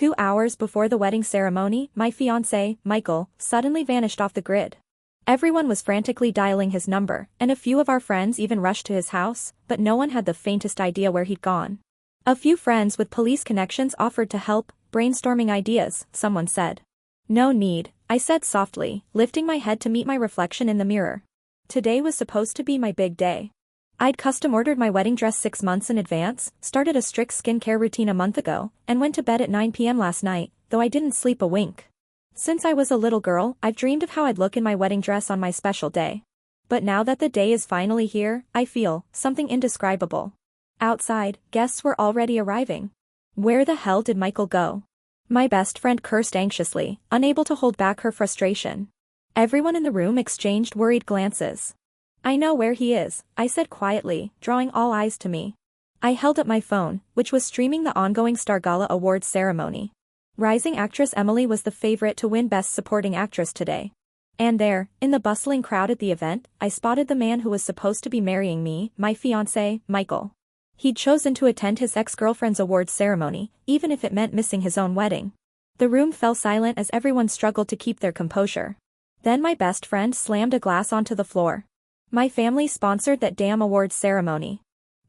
2 hours before the wedding ceremony, my fiancé, Michael, suddenly vanished off the grid. Everyone was frantically dialing his number, and a few of our friends even rushed to his house, but no one had the faintest idea where he'd gone. A few friends with police connections offered to help, brainstorming ideas, someone said. No need, I said softly, lifting my head to meet my reflection in the mirror. Today was supposed to be my big day. I'd custom-ordered my wedding dress 6 months in advance, started a strict skincare routine a month ago, and went to bed at 9 p.m. last night, though I didn't sleep a wink. Since I was a little girl, I've dreamed of how I'd look in my wedding dress on my special day. But now that the day is finally here, I feel something indescribable. Outside, guests were already arriving. Where the hell did Michael go? My best friend cursed anxiously, unable to hold back her frustration. Everyone in the room exchanged worried glances. I know where he is, I said quietly, drawing all eyes to me. I held up my phone, which was streaming the ongoing Star Gala Awards ceremony. Rising actress Emily was the favorite to win Best Supporting Actress today. And there, in the bustling crowd at the event, I spotted the man who was supposed to be marrying me, my fiancé, Michael. He'd chosen to attend his ex-girlfriend's awards ceremony, even if it meant missing his own wedding. The room fell silent as everyone struggled to keep their composure. Then my best friend slammed a glass onto the floor. My family sponsored that damn awards ceremony.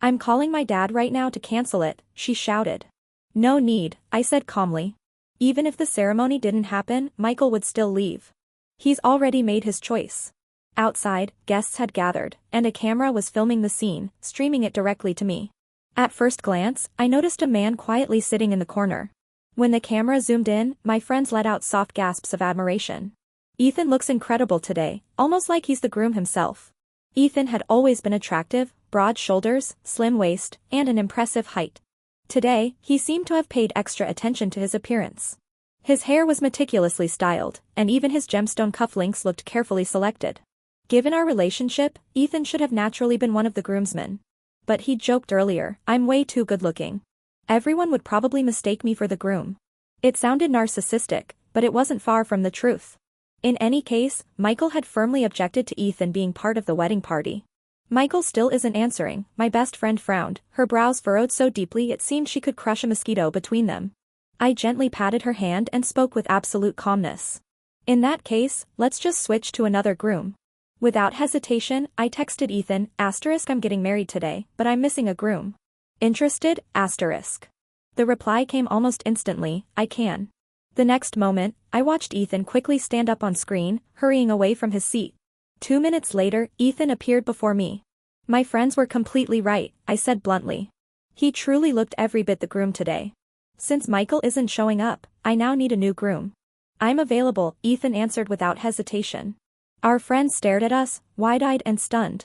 I'm calling my dad right now to cancel it, she shouted. No need, I said calmly. Even if the ceremony didn't happen, Michael would still leave. He's already made his choice. Outside, guests had gathered, and a camera was filming the scene, streaming it directly to me. At first glance, I noticed a man quietly sitting in the corner. When the camera zoomed in, my friends let out soft gasps of admiration. Ethan looks incredible today, almost like he's the groom himself. Ethan had always been attractive, broad shoulders, slim waist, and an impressive height. Today, he seemed to have paid extra attention to his appearance. His hair was meticulously styled, and even his gemstone cufflinks looked carefully selected. Given our relationship, Ethan should have naturally been one of the groomsmen. But he joked earlier, I'm way too good-looking. Everyone would probably mistake me for the groom. It sounded narcissistic, but it wasn't far from the truth. In any case, Michael had firmly objected to Ethan being part of the wedding party. Michael still isn't answering, my best friend frowned, her brows furrowed so deeply it seemed she could crush a mosquito between them. I gently patted her hand and spoke with absolute calmness. In that case, let's just switch to another groom. Without hesitation, I texted Ethan, I'm getting married today, but I'm missing a groom. Interested? The reply came almost instantly, I can. The next moment, I watched Ethan quickly stand up on screen, hurrying away from his seat. 2 minutes later, Ethan appeared before me. My friends were completely right, I said bluntly. He truly looked every bit the groom today. Since Michael isn't showing up, I now need a new groom. I'm available, Ethan answered without hesitation. Our friends stared at us, wide-eyed and stunned.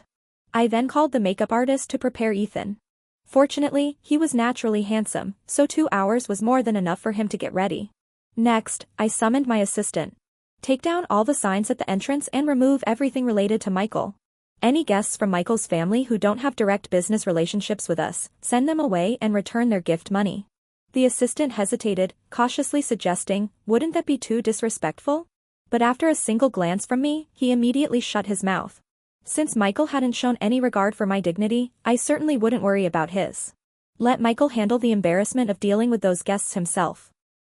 I then called the makeup artist to prepare Ethan. Fortunately, he was naturally handsome, so 2 hours was more than enough for him to get ready. Next, I summoned my assistant. Take down all the signs at the entrance and remove everything related to Michael. Any guests from Michael's family who don't have direct business relationships with us, send them away and return their gift money. The assistant hesitated, cautiously suggesting, wouldn't that be too disrespectful? But after a single glance from me, he immediately shut his mouth. Since Michael hadn't shown any regard for my dignity, I certainly wouldn't worry about his. Let Michael handle the embarrassment of dealing with those guests himself.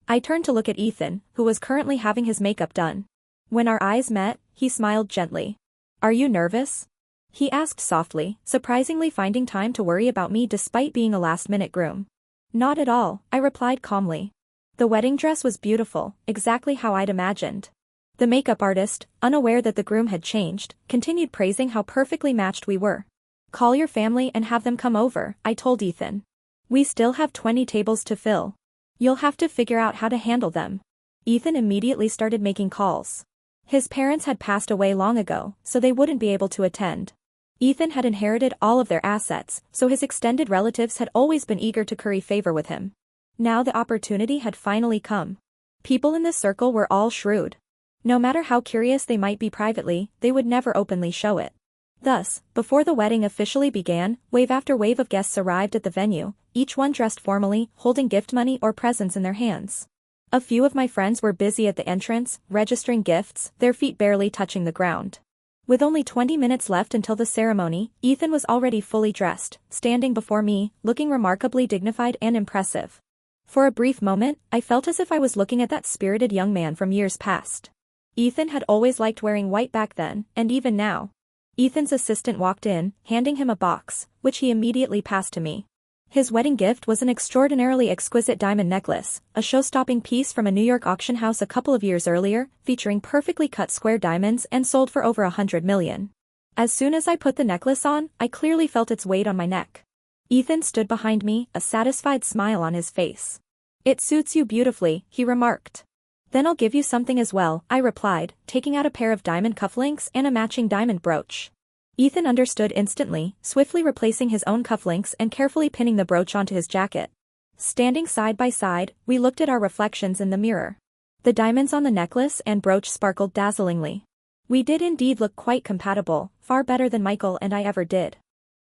I turned to look at Ethan, who was currently having his makeup done. When our eyes met, he smiled gently. Are you nervous? He asked softly, surprisingly finding time to worry about me despite being a last-minute groom. Not at all, I replied calmly. The wedding dress was beautiful, exactly how I'd imagined. The makeup artist, unaware that the groom had changed, continued praising how perfectly matched we were. Call your family and have them come over, I told Ethan. We still have 20 tables to fill. You'll have to figure out how to handle them. Ethan immediately started making calls. His parents had passed away long ago, so they wouldn't be able to attend. Ethan had inherited all of their assets, so his extended relatives had always been eager to curry favor with him. Now the opportunity had finally come. People in this circle were all shrewd. No matter how curious they might be privately, they would never openly show it. Thus, before the wedding officially began, wave after wave of guests arrived at the venue, each one dressed formally, holding gift money or presents in their hands. A few of my friends were busy at the entrance, registering gifts, their feet barely touching the ground. With only 20 minutes left until the ceremony, Ethan was already fully dressed, standing before me, looking remarkably dignified and impressive. For a brief moment, I felt as if I was looking at that spirited young man from years past. Ethan had always liked wearing white back then, and even now. Ethan's assistant walked in, handing him a box, which he immediately passed to me. His wedding gift was an extraordinarily exquisite diamond necklace, a show-stopping piece from a New York auction house a couple of years earlier, featuring perfectly cut square diamonds and sold for over $100 million. As soon as I put the necklace on, I clearly felt its weight on my neck. Ethan stood behind me, a satisfied smile on his face. "It suits you beautifully," he remarked. "Then I'll give you something as well," I replied, taking out a pair of diamond cufflinks and a matching diamond brooch. Ethan understood instantly, swiftly replacing his own cufflinks and carefully pinning the brooch onto his jacket. Standing side by side, we looked at our reflections in the mirror. The diamonds on the necklace and brooch sparkled dazzlingly. We did indeed look quite compatible, far better than Michael and I ever did.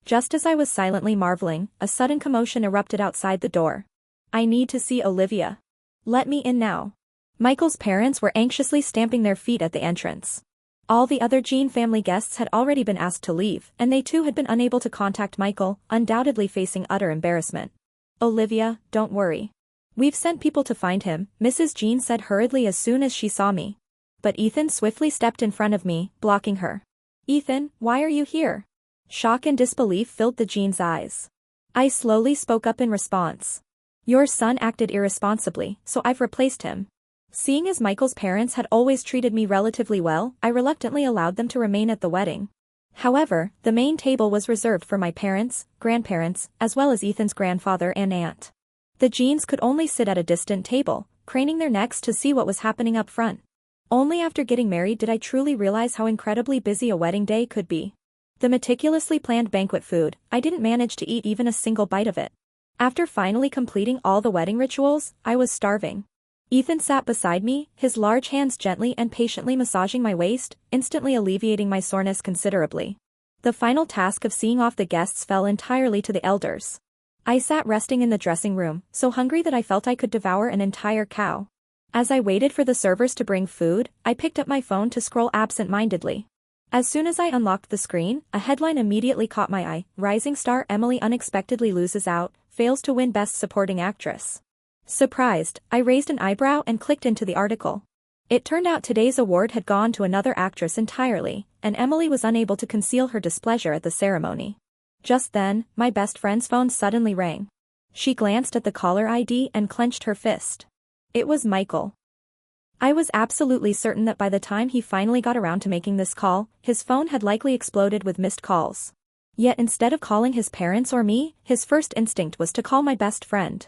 Just as I was silently marveling, a sudden commotion erupted outside the door. "I need to see Olivia. Let me in now." Michael's parents were anxiously stamping their feet at the entrance. All the other Jean family guests had already been asked to leave, and they too had been unable to contact Michael, undoubtedly facing utter embarrassment. "Olivia, don't worry. We've sent people to find him," Mrs. Jean said hurriedly as soon as she saw me. But Ethan swiftly stepped in front of me, blocking her. "Ethan, why are you here?" Shock and disbelief filled the Jean's eyes. I slowly spoke up in response. "Your son acted irresponsibly, so I've replaced him." Seeing as Michael's parents had always treated me relatively well, I reluctantly allowed them to remain at the wedding. However, the main table was reserved for my parents, grandparents, as well as Ethan's grandfather and aunt. The Jeans could only sit at a distant table, craning their necks to see what was happening up front. Only after getting married did I truly realize how incredibly busy a wedding day could be. The meticulously planned banquet food, I didn't manage to eat even a single bite of it. After finally completing all the wedding rituals, I was starving. Ethan sat beside me, his large hands gently and patiently massaging my waist, instantly alleviating my soreness considerably. The final task of seeing off the guests fell entirely to the elders. I sat resting in the dressing room, so hungry that I felt I could devour an entire cow. As I waited for the servers to bring food, I picked up my phone to scroll absent-mindedly. As soon as I unlocked the screen, a headline immediately caught my eye: "Rising star Emily unexpectedly loses out, fails to win Best Supporting Actress." Surprised, I raised an eyebrow and clicked into the article. It turned out today's award had gone to another actress entirely, and Emily was unable to conceal her displeasure at the ceremony. Just then, my best friend's phone suddenly rang. She glanced at the caller ID and clenched her fist. It was Michael. I was absolutely certain that by the time he finally got around to making this call, his phone had likely exploded with missed calls. Yet instead of calling his parents or me, his first instinct was to call my best friend.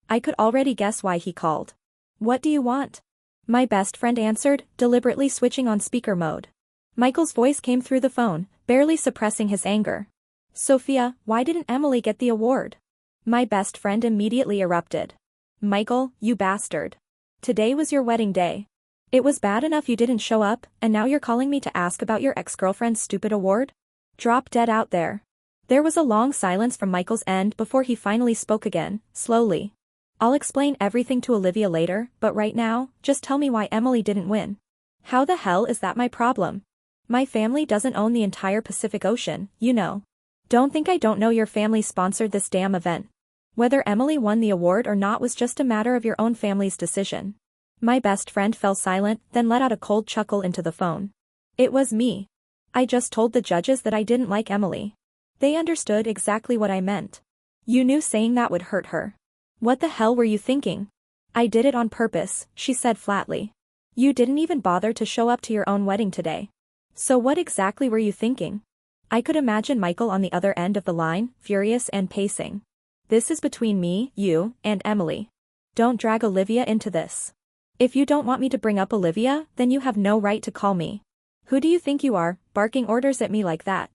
I could already guess why he called. "What do you want?" My best friend answered, deliberately switching on speaker mode. Michael's voice came through the phone, barely suppressing his anger. "Sophia, why didn't Emily get the award?" My best friend immediately erupted. "Michael, you bastard. Today was your wedding day. It was bad enough you didn't show up, and now you're calling me to ask about your ex-girlfriend's stupid award? Drop dead out there." There was a long silence from Michael's end before he finally spoke again, slowly. "I'll explain everything to Olivia later, but right now, just tell me why Emily didn't win." "How the hell is that my problem? My family doesn't own the entire Pacific Ocean, you know. Don't think I don't know your family sponsored this damn event. Whether Emily won the award or not was just a matter of your own family's decision." My best friend fell silent, then let out a cold chuckle into the phone. "It was me. I just told the judges that I didn't like Emily. They understood exactly what I meant. You knew saying that would hurt her. What the hell were you thinking?" "I did it on purpose," she said flatly. "You didn't even bother to show up to your own wedding today. So what exactly were you thinking?" I could imagine Michael on the other end of the line, furious and pacing. "This is between me, you, and Emily. Don't drag Olivia into this. If you don't want me to bring up Olivia, then you have no right to call me. Who do you think you are, barking orders at me like that?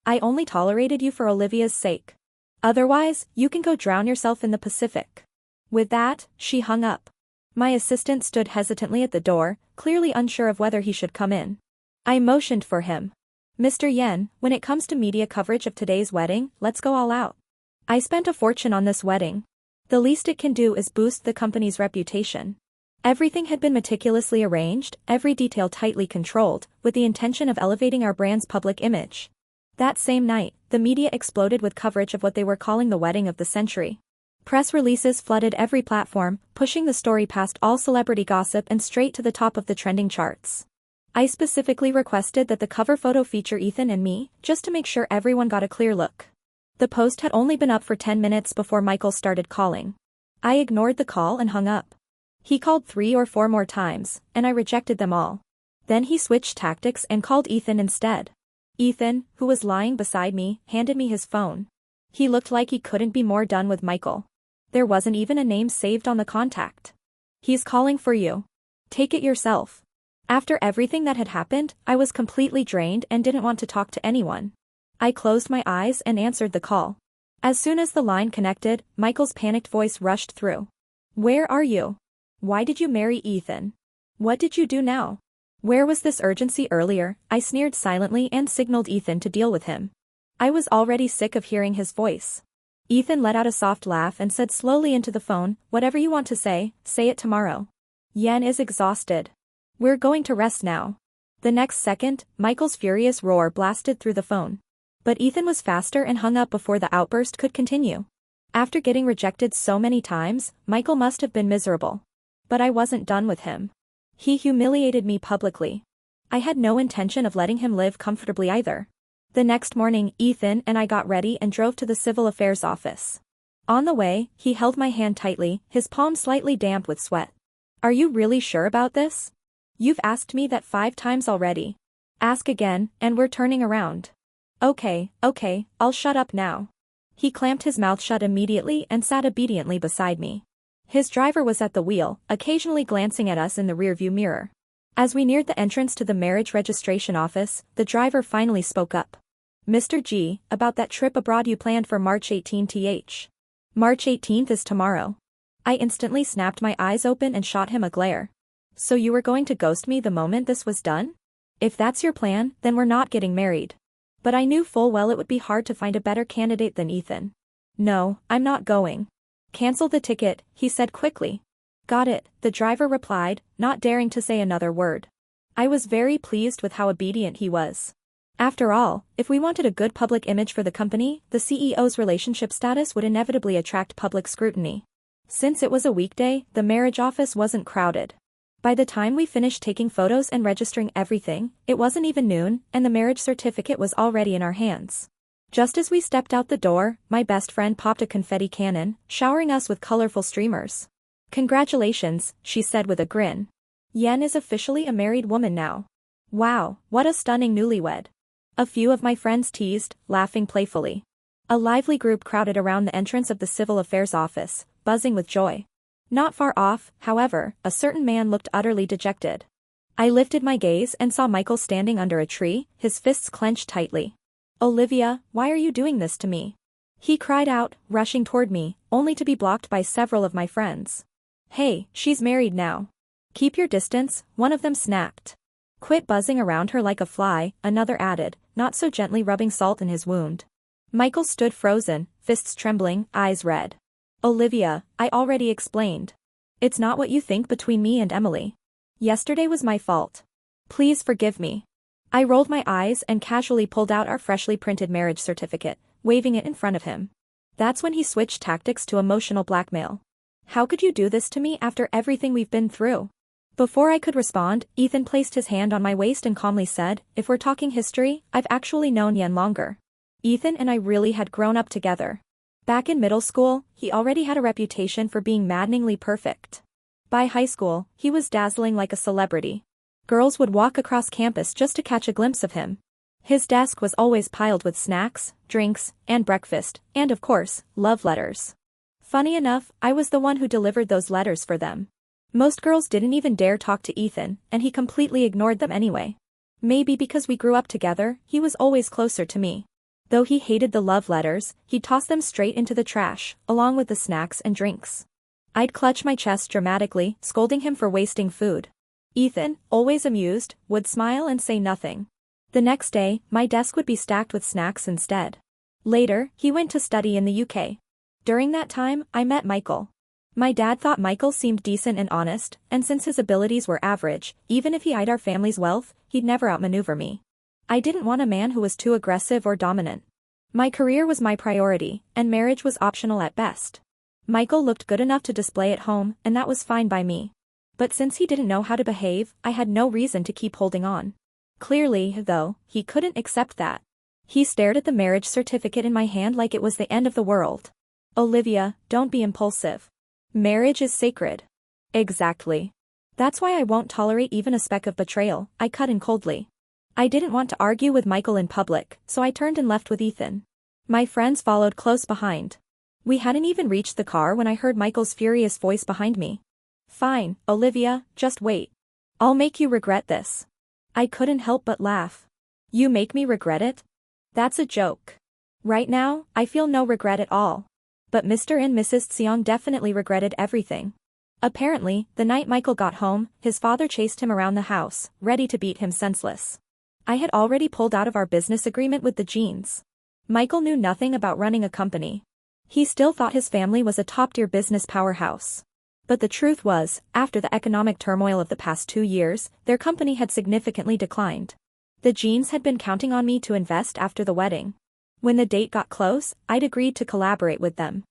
I only tolerated you for Olivia's sake. Otherwise, you can go drown yourself in the Pacific." With that, she hung up. My assistant stood hesitantly at the door, clearly unsure of whether he should come in. I motioned for him. "Mr. Yen, when it comes to media coverage of today's wedding, let's go all out. I spent a fortune on this wedding. The least it can do is boost the company's reputation." Everything had been meticulously arranged, every detail tightly controlled, with the intention of elevating our brand's public image. That same night, the media exploded with coverage of what they were calling the wedding of the century. Press releases flooded every platform, pushing the story past all celebrity gossip and straight to the top of the trending charts. I specifically requested that the cover photo feature Ethan and me, just to make sure everyone got a clear look. The post had only been up for 10 minutes before Michael started calling. I ignored the call and hung up. He called 3 or 4 more times, and I rejected them all. Then he switched tactics and called Ethan instead. Ethan, who was lying beside me, handed me his phone. He looked like he couldn't be more done with Michael. There wasn't even a name saved on the contact. "He's calling for you. Take it yourself." After everything that had happened, I was completely drained and didn't want to talk to anyone. I closed my eyes and answered the call. As soon as the line connected, Michael's panicked voice rushed through. "Where are you? Why did you marry Ethan? What did you do now? Where was this urgency earlier?" I sneered silently and signaled Ethan to deal with him. I was already sick of hearing his voice. Ethan let out a soft laugh and said slowly into the phone, "Whatever you want to say it tomorrow. Yen is exhausted. We're going to rest now." The next second, Michael's furious roar blasted through the phone. But Ethan was faster and hung up before the outburst could continue. After getting rejected so many times, Michael must have been miserable. But I wasn't done with him. He humiliated me publicly. I had no intention of letting him live comfortably either. The next morning, Ethan and I got ready and drove to the civil affairs office. On the way, he held my hand tightly, his palm slightly damp with sweat. "Are you really sure about this? You've asked me that 5 times already. Ask again, and we're turning around." Okay, I'll shut up now." He clamped his mouth shut immediately and sat obediently beside me. His driver was at the wheel, occasionally glancing at us in the rearview mirror. As we neared the entrance to the marriage registration office, the driver finally spoke up. "Mr. G, about that trip abroad you planned for March 18th. March 18th is tomorrow." I instantly snapped my eyes open and shot him a glare. "So you were going to ghost me the moment this was done? If that's your plan, then we're not getting married." But I knew full well it would be hard to find a better candidate than Ethan. "No, I'm not going." "Cancel the ticket," he said quickly. "Got it," the driver replied, not daring to say another word. I was very pleased with how obedient he was. After all, if we wanted a good public image for the company, the CEO's relationship status would inevitably attract public scrutiny. Since it was a weekday, the marriage office wasn't crowded. By the time we finished taking photos and registering everything, it wasn't even noon, and the marriage certificate was already in our hands. Just as we stepped out the door, my best friend popped a confetti cannon, showering us with colorful streamers. "Congratulations," she said with a grin. "Yen is officially a married woman now. Wow, what a stunning newlywed." A few of my friends teased, laughing playfully. A lively group crowded around the entrance of the civil affairs office, buzzing with joy. Not far off, however, a certain man looked utterly dejected. I lifted my gaze and saw Michael standing under a tree, his fists clenched tightly. "Olivia, why are you doing this to me?" he cried out, rushing toward me, only to be blocked by several of my friends. "Hey, she's married now. Keep your distance," one of them snapped. "Quit buzzing around her like a fly," another added, not so gently rubbing salt in his wound. Michael stood frozen, fists trembling, eyes red. "Olivia, I already explained. It's not what you think between me and Emily. Yesterday was my fault. Please forgive me." I rolled my eyes and casually pulled out our freshly printed marriage certificate, waving it in front of him. That's when he switched tactics to emotional blackmail. "How could you do this to me after everything we've been through?" Before I could respond, Ethan placed his hand on my waist and calmly said, "If we're talking history, I've actually known Yen longer. Ethan and I really had grown up together. Back in middle school, he already had a reputation for being maddeningly perfect. By high school, he was dazzling like a celebrity. Girls would walk across campus just to catch a glimpse of him. His desk was always piled with snacks, drinks, and breakfast, and of course, love letters. Funny enough, I was the one who delivered those letters for them. Most girls didn't even dare talk to Ethan, and he completely ignored them anyway. Maybe because we grew up together, he was always closer to me. Though he hated the love letters, he'd toss them straight into the trash, along with the snacks and drinks. I'd clutch my chest dramatically, scolding him for wasting food. Ethan, always amused, would smile and say nothing. The next day, my desk would be stacked with snacks instead. Later, he went to study in the UK. During that time, I met Michael. My dad thought Michael seemed decent and honest, and since his abilities were average, even if he eyed our family's wealth, he'd never outmaneuver me. I didn't want a man who was too aggressive or dominant. My career was my priority, and marriage was optional at best. Michael looked good enough to display at home, and that was fine by me. But since he didn't know how to behave, I had no reason to keep holding on. Clearly, though, he couldn't accept that. He stared at the marriage certificate in my hand like it was the end of the world. Olivia, don't be impulsive. Marriage is sacred. Exactly. That's why I won't tolerate even a speck of betrayal, I cut in coldly. I didn't want to argue with Michael in public, so I turned and left with Ethan. My friends followed close behind. We hadn't even reached the car when I heard Michael's furious voice behind me. Fine, Olivia, just wait. I'll make you regret this. I couldn't help but laugh. You make me regret it? That's a joke. Right now, I feel no regret at all. But Mr. and Mrs. Tsiong definitely regretted everything. Apparently, the night Michael got home, his father chased him around the house, ready to beat him senseless. I had already pulled out of our business agreement with the jeans. Michael knew nothing about running a company. He still thought his family was a top-tier business powerhouse. But the truth was, after the economic turmoil of the past 2 years, their company had significantly declined. The jeans had been counting on me to invest after the wedding. When the date got close, I'd agreed to collaborate with them.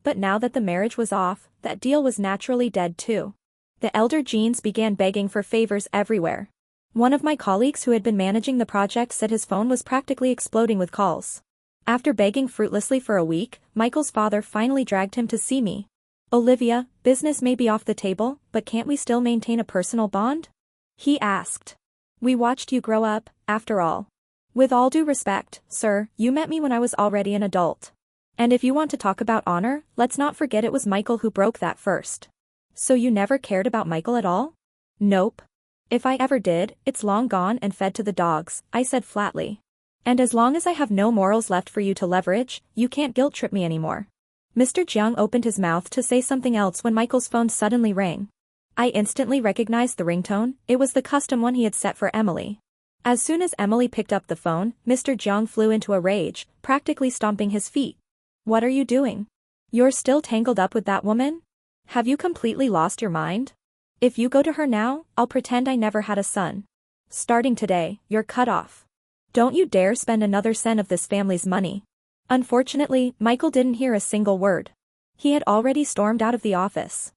But now that the marriage was off, that deal was naturally dead too. The elder jeans began begging for favors everywhere. One of my colleagues who had been managing the project said his phone was practically exploding with calls. After begging fruitlessly for a week, Michael's father finally dragged him to see me. Olivia, business may be off the table, but can't we still maintain a personal bond? He asked. We watched you grow up, after all. With all due respect, sir, you met me when I was already an adult. And if you want to talk about honor, let's not forget it was Michael who broke that first. So you never cared about Michael at all? Nope. If I ever did, it's long gone and fed to the dogs, I said flatly. And as long as I have no morals left for you to leverage, you can't guilt-trip me anymore. Mr. Jiang opened his mouth to say something else when Michael's phone suddenly rang. I instantly recognized the ringtone. It was the custom one he had set for Emily. As soon as Emily picked up the phone, Mr. Jiang flew into a rage, practically stomping his feet. What are you doing? You're still tangled up with that woman? Have you completely lost your mind? If you go to her now, I'll pretend I never had a son. Starting today, you're cut off. Don't you dare spend another cent of this family's money. Unfortunately, Michael didn't hear a single word. He had already stormed out of the office.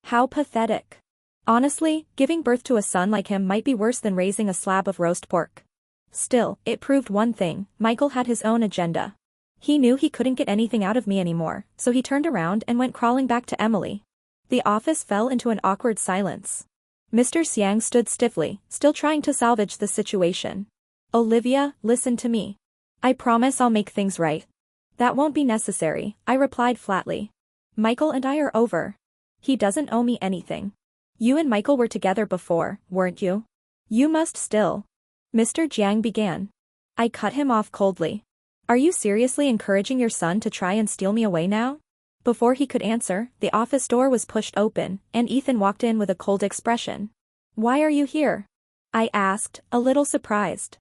How pathetic. Honestly, giving birth to a son like him might be worse than raising a slab of roast pork. Still, it proved one thing, Michael had his own agenda. He knew he couldn't get anything out of me anymore, so he turned around and went crawling back to Emily. The office fell into an awkward silence. Mr. Xiang stood stiffly, still trying to salvage the situation. Olivia, listen to me. I promise I'll make things right. That won't be necessary, I replied flatly. Michael and I are over. He doesn't owe me anything. You and Michael were together before, weren't you? You must still. Mr. Jiang began. I cut him off coldly. Are you seriously encouraging your son to try and steal me away now? Before he could answer, the office door was pushed open, and Ethan walked in with a cold expression. Why are you here? I asked, a little surprised.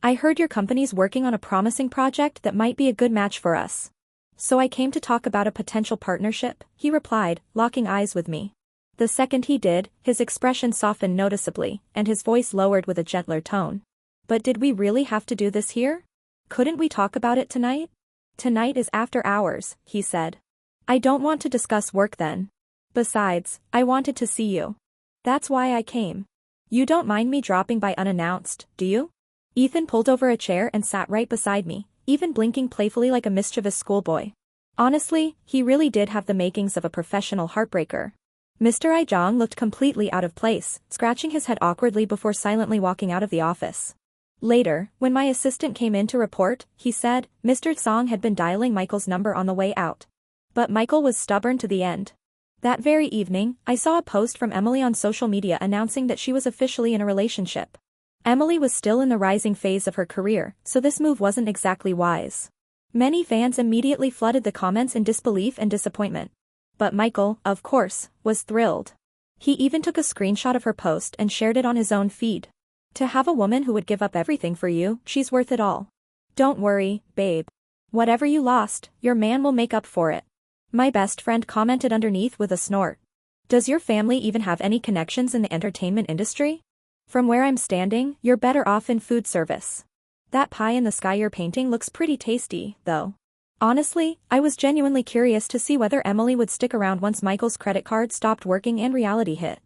I heard your company's working on a promising project that might be a good match for us. So I came to talk about a potential partnership, he replied, locking eyes with me. The second he did, his expression softened noticeably, and his voice lowered with a gentler tone. But did we really have to do this here? Couldn't we talk about it tonight? Tonight is after hours, he said. I don't want to discuss work then. Besides, I wanted to see you. That's why I came. You don't mind me dropping by unannounced, do you? Ethan pulled over a chair and sat right beside me, even blinking playfully like a mischievous schoolboy. Honestly, he really did have the makings of a professional heartbreaker. Mr. Aijong looked completely out of place, scratching his head awkwardly before silently walking out of the office. Later, when my assistant came in to report, he said, Mr. Song had been dialing Michael's number on the way out. But Michael was stubborn to the end. That very evening, I saw a post from Emily on social media announcing that she was officially in a relationship. Emily was still in the rising phase of her career, so this move wasn't exactly wise. Many fans immediately flooded the comments in disbelief and disappointment. But Michael, of course, was thrilled. He even took a screenshot of her post and shared it on his own feed. To have a woman who would give up everything for you, she's worth it all. Don't worry, babe. Whatever you lost, your man will make up for it. My best friend commented underneath with a snort. Does your family even have any connections in the entertainment industry? From where I'm standing, you're better off in food service. That pie in the sky you're painting looks pretty tasty, though. Honestly, I was genuinely curious to see whether Emily would stick around once Michael's credit card stopped working and reality hit.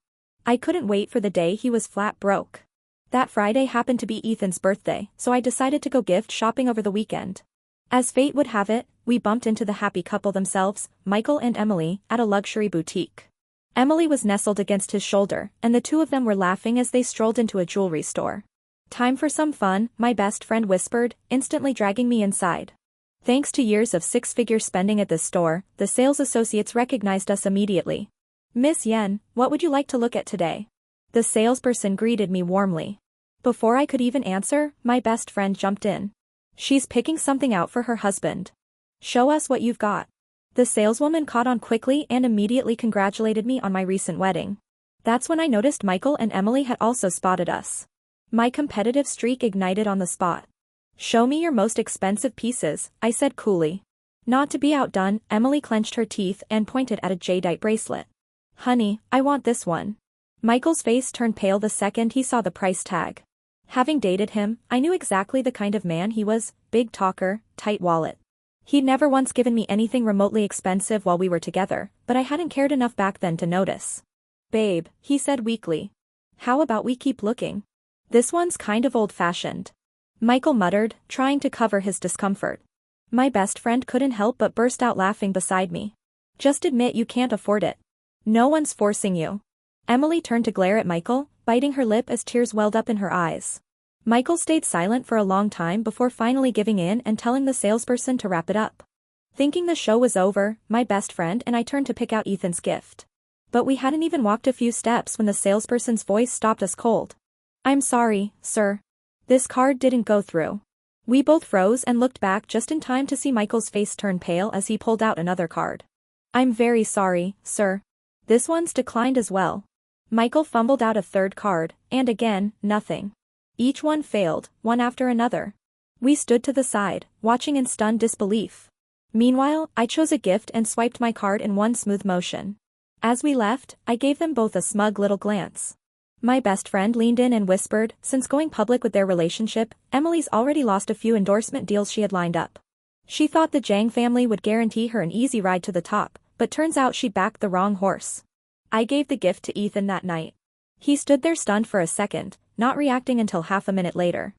I couldn't wait for the day he was flat broke. That Friday happened to be Ethan's birthday, so I decided to go gift shopping over the weekend. As fate would have it, we bumped into the happy couple themselves, Michael and Emily, at a luxury boutique. Emily was nestled against his shoulder, and the two of them were laughing as they strolled into a jewelry store. "Time for some fun," my best friend whispered, instantly dragging me inside. Thanks to years of six-figure spending at this store, the sales associates recognized us immediately. "Miss Yen, what would you like to look at today?" The salesperson greeted me warmly. Before I could even answer, my best friend jumped in. "She's picking something out for her husband. Show us what you've got." The saleswoman caught on quickly and immediately congratulated me on my recent wedding. That's when I noticed Michael and Emily had also spotted us. My competitive streak ignited on the spot. "Show me your most expensive pieces," I said coolly. Not to be outdone, Emily clenched her teeth and pointed at a jadeite bracelet. "Honey, I want this one." Michael's face turned pale the second he saw the price tag. Having dated him, I knew exactly the kind of man he was: big talker, tight wallet. He'd never once given me anything remotely expensive while we were together, but I hadn't cared enough back then to notice. "Babe," he said weakly. "How about we keep looking? This one's kind of old-fashioned." Michael muttered, trying to cover his discomfort. My best friend couldn't help but burst out laughing beside me. "Just admit you can't afford it. No one's forcing you." Emily turned to glare at Michael, biting her lip as tears welled up in her eyes. Michael stayed silent for a long time before finally giving in and telling the salesperson to wrap it up. Thinking the show was over, my best friend and I turned to pick out Ethan's gift. But we hadn't even walked a few steps when the salesperson's voice stopped us cold. "I'm sorry, sir. This card didn't go through." We both froze and looked back just in time to see Michael's face turn pale as he pulled out another card. "I'm very sorry, sir. This one's declined as well." Michael fumbled out a third card, and again, nothing. Each one failed, one after another. We stood to the side, watching in stunned disbelief. Meanwhile, I chose a gift and swiped my card in one smooth motion. As we left, I gave them both a smug little glance. My best friend leaned in and whispered, since going public with their relationship, Emily's already lost a few endorsement deals she had lined up. She thought the Jang family would guarantee her an easy ride to the top, but turns out she backed the wrong horse. I gave the gift to Ethan that night. He stood there stunned for a second, not reacting until half a minute later.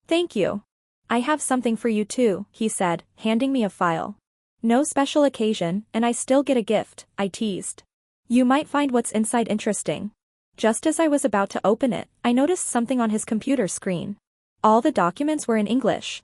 "Thank you. I have something for you too," he said, handing me a file. "No special occasion, and I still get a gift," I teased. "You might find what's inside interesting." Just as I was about to open it, I noticed something on his computer screen. All the documents were in English.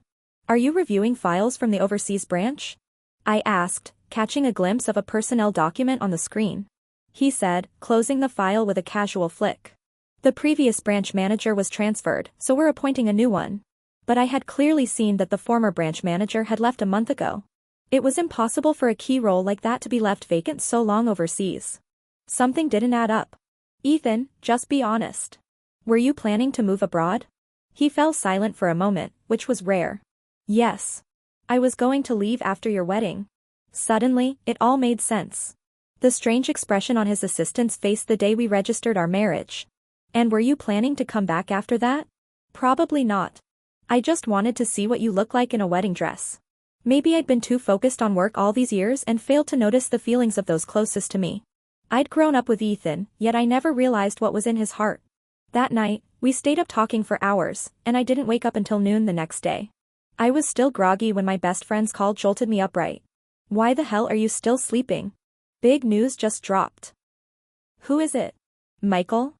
"Are you reviewing files from the overseas branch?" I asked, catching a glimpse of a personnel document on the screen. He said, closing the file with a casual flick. "The previous branch manager was transferred, so we're appointing a new one." But I had clearly seen that the former branch manager had left a month ago. It was impossible for a key role like that to be left vacant so long overseas. Something didn't add up. "Ethan, just be honest. Were you planning to move abroad?" He fell silent for a moment, which was rare. "Yes. I was going to leave after your wedding." Suddenly, it all made sense. The strange expression on his assistant's face the day we registered our marriage. "And were you planning to come back after that?" "Probably not. I just wanted to see what you look like in a wedding dress." Maybe I'd been too focused on work all these years and failed to notice the feelings of those closest to me. I'd grown up with Ethan, yet I never realized what was in his heart. That night, we stayed up talking for hours, and I didn't wake up until noon the next day. I was still groggy when my best friend's call jolted me upright. "Why the hell are you still sleeping? Big news just dropped." "Who is it? Michael?"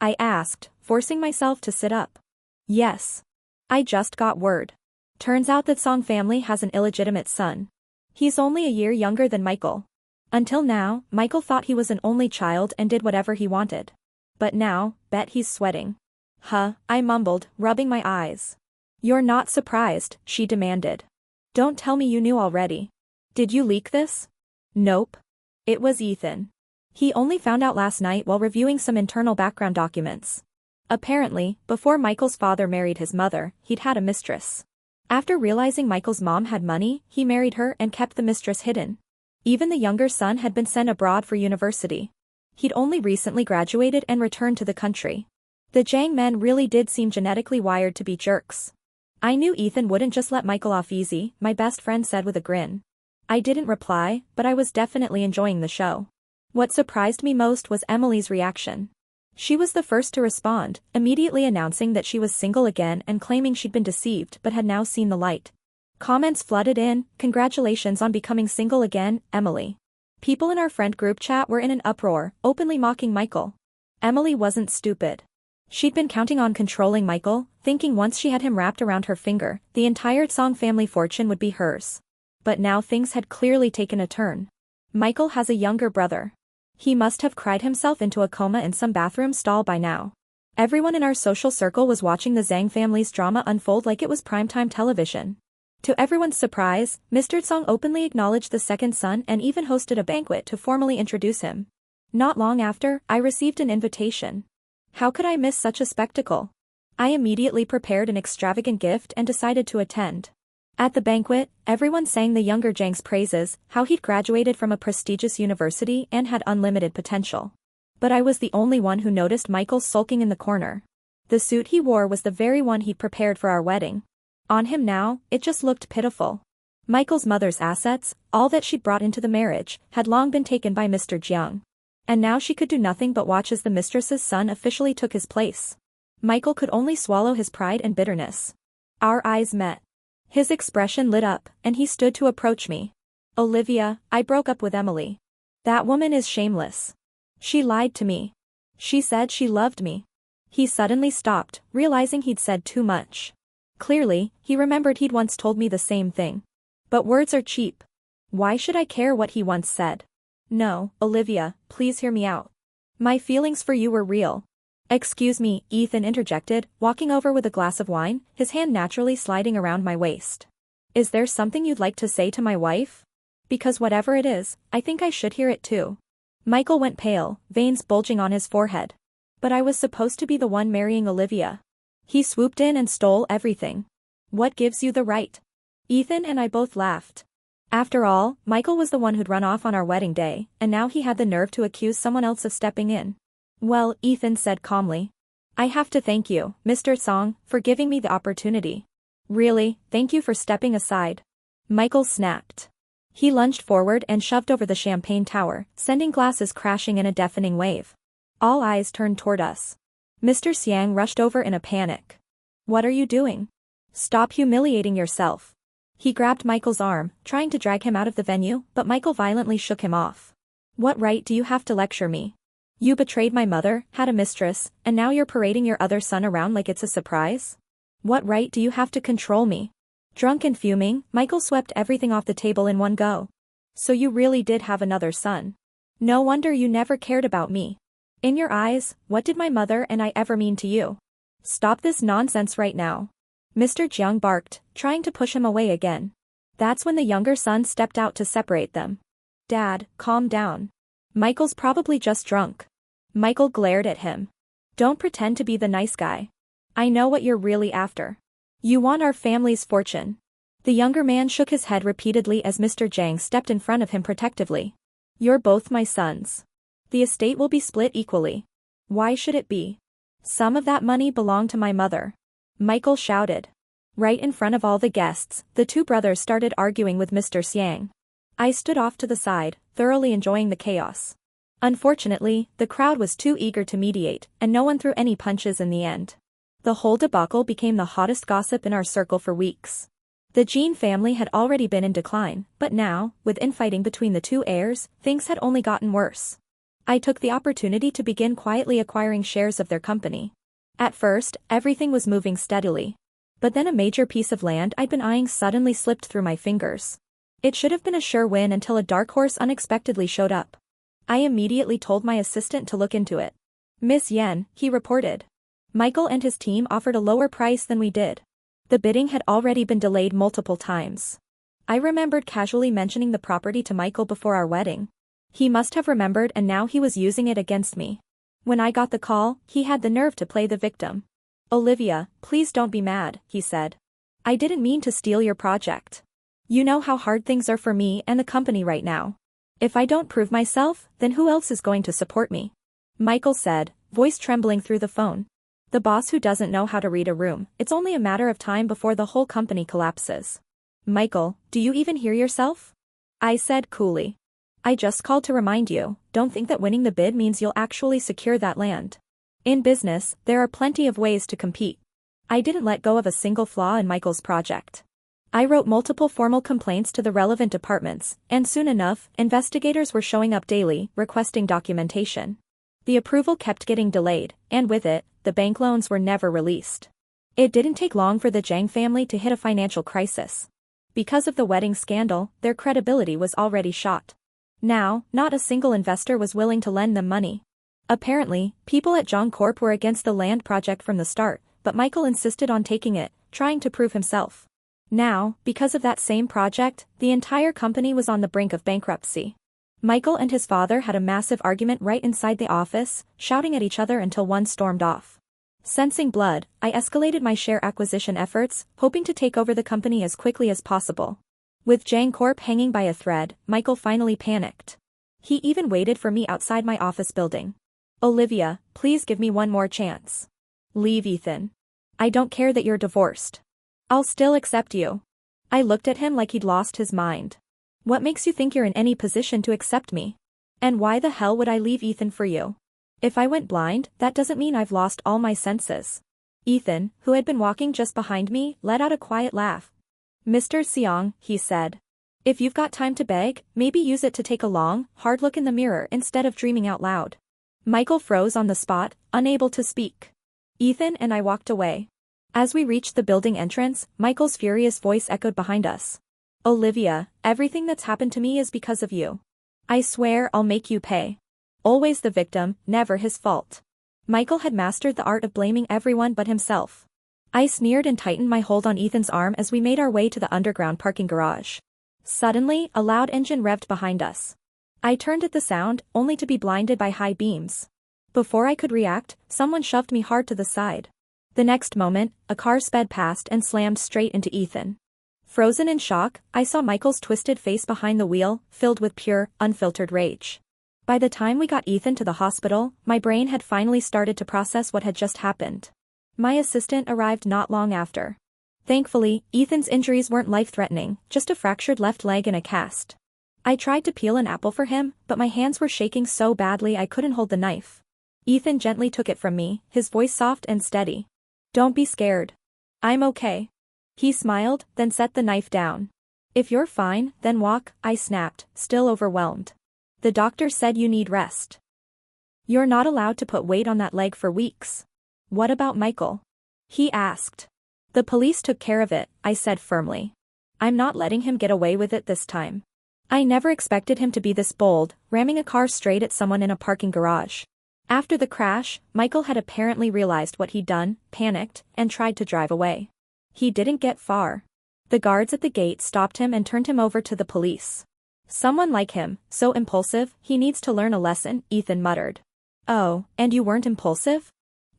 I asked, forcing myself to sit up. "Yes. I just got word. Turns out that Song family has an illegitimate son. He's only a year younger than Michael. Until now, Michael thought he was an only child and did whatever he wanted. But now, bet he's sweating." "Huh," I mumbled, rubbing my eyes. "You're not surprised," she demanded. "Don't tell me you knew already. Did you leak this?" "Nope. It was Ethan. He only found out last night while reviewing some internal background documents. Apparently, before Michael's father married his mother, he'd had a mistress. After realizing Michael's mom had money, he married her and kept the mistress hidden. Even the younger son had been sent abroad for university. He'd only recently graduated and returned to the country. The Jang men really did seem genetically wired to be jerks. I knew Ethan wouldn't just let Michael off easy, my best friend said with a grin. I didn't reply, but I was definitely enjoying the show. What surprised me most was Emily's reaction. She was the first to respond, immediately announcing that she was single again and claiming she'd been deceived but had now seen the light. Comments flooded in, "Congratulations on becoming single again, Emily." People in our friend group chat were in an uproar, openly mocking Michael. Emily wasn't stupid. She'd been counting on controlling Michael, thinking once she had him wrapped around her finger, the entire Song family fortune would be hers. But now things had clearly taken a turn. Michael has a younger brother. He must have cried himself into a coma in some bathroom stall by now. Everyone in our social circle was watching the Zhang family's drama unfold like it was primetime television. To everyone's surprise, Mr. Song openly acknowledged the second son and even hosted a banquet to formally introduce him. Not long after, I received an invitation. How could I miss such a spectacle? I immediately prepared an extravagant gift and decided to attend. At the banquet, everyone sang the younger Zhang's praises, how he'd graduated from a prestigious university and had unlimited potential. But I was the only one who noticed Michael sulking in the corner. The suit he wore was the very one he'd prepared for our wedding. On him now, it just looked pitiful. Michael's mother's assets, all that she'd brought into the marriage, had long been taken by Mr. Jiang. And now she could do nothing but watch as the mistress's son officially took his place. Michael could only swallow his pride and bitterness. Our eyes met. His expression lit up, and he stood to approach me. "Olivia, I broke up with Emily. That woman is shameless. She lied to me. She said she loved me." He suddenly stopped, realizing he'd said too much. Clearly, he remembered he'd once told me the same thing. But words are cheap. Why should I care what he once said? "No, Olivia, please hear me out. My feelings for you were real." "Excuse me," Ethan interjected, walking over with a glass of wine, his hand naturally sliding around my waist. "Is there something you'd like to say to my wife? Because whatever it is, I think I should hear it too." Michael went pale, veins bulging on his forehead. "But I was supposed to be the one marrying Olivia." He swooped in and stole everything. "What gives you the right?" Ethan and I both laughed. After all, Michael was the one who'd run off on our wedding day, and now he had the nerve to accuse someone else of stepping in. "Well," Ethan said calmly, "I have to thank you, Mr. Song, for giving me the opportunity." "Really, thank you for stepping aside." Michael snapped. He lunged forward and shoved over the champagne tower, sending glasses crashing in a deafening wave. All eyes turned toward us. Mr. Xiang rushed over in a panic. "What are you doing? Stop humiliating yourself." He grabbed Michael's arm, trying to drag him out of the venue, but Michael violently shook him off. "What right do you have to lecture me? You betrayed my mother, had a mistress, and now you're parading your other son around like it's a surprise? What right do you have to control me?" Drunk and fuming, Michael swept everything off the table in one go. "So you really did have another son? No wonder you never cared about me. In your eyes, what did my mother and I ever mean to you? Stop this nonsense right now." Mr. Jiang barked, trying to push him away again. That's when the younger son stepped out to separate them. "Dad, calm down. Michael's probably just drunk." Michael glared at him. "Don't pretend to be the nice guy. I know what you're really after. You want our family's fortune." The younger man shook his head repeatedly as Mr. Jiang stepped in front of him protectively. "You're both my sons. The estate will be split equally. Why should it be? Some of that money belonged to my mother." Michael shouted. Right in front of all the guests, the two brothers started arguing with Mr. Xiang. I stood off to the side, thoroughly enjoying the chaos. Unfortunately, the crowd was too eager to mediate, and no one threw any punches in the end. The whole debacle became the hottest gossip in our circle for weeks. The Jean family had already been in decline, but now, with infighting between the two heirs, things had only gotten worse. I took the opportunity to begin quietly acquiring shares of their company. At first, everything was moving steadily. But then a major piece of land I'd been eyeing suddenly slipped through my fingers. It should have been a sure win until a dark horse unexpectedly showed up. I immediately told my assistant to look into it. "Miss Yen," he reported. "Michael and his team offered a lower price than we did. The bidding had already been delayed multiple times." I remembered casually mentioning the property to Michael before our wedding. He must have remembered, and now he was using it against me. When I got the call, he had the nerve to play the victim. "Olivia, please don't be mad," he said. "I didn't mean to steal your project. You know how hard things are for me and the company right now. If I don't prove myself, then who else is going to support me?" Michael said, voice trembling through the phone. "The boss who doesn't know how to read a room, it's only a matter of time before the whole company collapses." "Michael, do you even hear yourself?" I said coolly. I just called to remind you, don't think that winning the bid means you'll actually secure that land. In business, there are plenty of ways to compete. I didn't let go of a single flaw in Michael's project. I wrote multiple formal complaints to the relevant departments, and soon enough, investigators were showing up daily, requesting documentation. The approval kept getting delayed, and with it, the bank loans were never released. It didn't take long for the Zhang family to hit a financial crisis. Because of the wedding scandal, their credibility was already shot. Now, not a single investor was willing to lend them money. Apparently, people at Zhang Corp were against the land project from the start, but Michael insisted on taking it, trying to prove himself. Now, because of that same project, the entire company was on the brink of bankruptcy. Michael and his father had a massive argument right inside the office, shouting at each other until one stormed off. Sensing blood, I escalated my share acquisition efforts, hoping to take over the company as quickly as possible. With Zhang Corp hanging by a thread, Michael finally panicked. He even waited for me outside my office building. Olivia, please give me one more chance. Leave Ethan. I don't care that you're divorced. I'll still accept you. I looked at him like he'd lost his mind. What makes you think you're in any position to accept me? And why the hell would I leave Ethan for you? If I went blind, that doesn't mean I've lost all my senses. Ethan, who had been walking just behind me, let out a quiet laugh. Mr. Seong, he said. If you've got time to beg, maybe use it to take a long, hard look in the mirror instead of dreaming out loud. Michael froze on the spot, unable to speak. Ethan and I walked away. As we reached the building entrance, Michael's furious voice echoed behind us. Olivia, everything that's happened to me is because of you. I swear I'll make you pay. Always the victim, never his fault. Michael had mastered the art of blaming everyone but himself. I sneered and tightened my hold on Ethan's arm as we made our way to the underground parking garage. Suddenly, a loud engine revved behind us. I turned at the sound, only to be blinded by high beams. Before I could react, someone shoved me hard to the side. The next moment, a car sped past and slammed straight into Ethan. Frozen in shock, I saw Michael's twisted face behind the wheel, filled with pure, unfiltered rage. By the time we got Ethan to the hospital, my brain had finally started to process what had just happened. My assistant arrived not long after. Thankfully, Ethan's injuries weren't life-threatening, just a fractured left leg and a cast. I tried to peel an apple for him, but my hands were shaking so badly I couldn't hold the knife. Ethan gently took it from me, his voice soft and steady. Don't be scared. I'm okay. He smiled, then set the knife down. If you're fine, then walk, I snapped, still overwhelmed. The doctor said you need rest. You're not allowed to put weight on that leg for weeks. What about Michael? He asked. The police took care of it, I said firmly. I'm not letting him get away with it this time. I never expected him to be this bold, ramming a car straight at someone in a parking garage. After the crash, Michael had apparently realized what he'd done, panicked, and tried to drive away. He didn't get far. The guards at the gate stopped him and turned him over to the police. Someone like him, so impulsive, he needs to learn a lesson, Ethan muttered. Oh, and you weren't impulsive?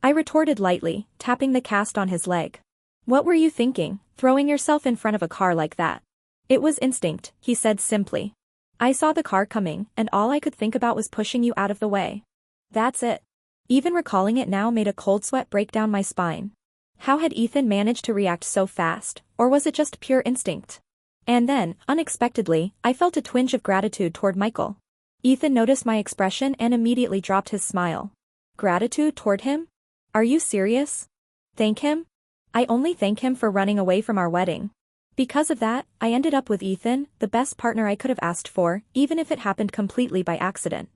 I retorted lightly, tapping the cast on his leg. What were you thinking, throwing yourself in front of a car like that? It was instinct, he said simply. I saw the car coming, and all I could think about was pushing you out of the way. That's it. Even recalling it now made a cold sweat break down my spine. How had Ethan managed to react so fast, or was it just pure instinct? And then, unexpectedly, I felt a twinge of gratitude toward Michael. Ethan noticed my expression and immediately dropped his smile. Gratitude toward him? Are you serious? Thank him? I only thank him for running away from our wedding. Because of that, I ended up with Ethan, the best partner I could have asked for, even if it happened completely by accident.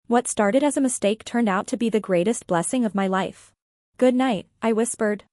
What started as a mistake turned out to be the greatest blessing of my life. Good night, I whispered.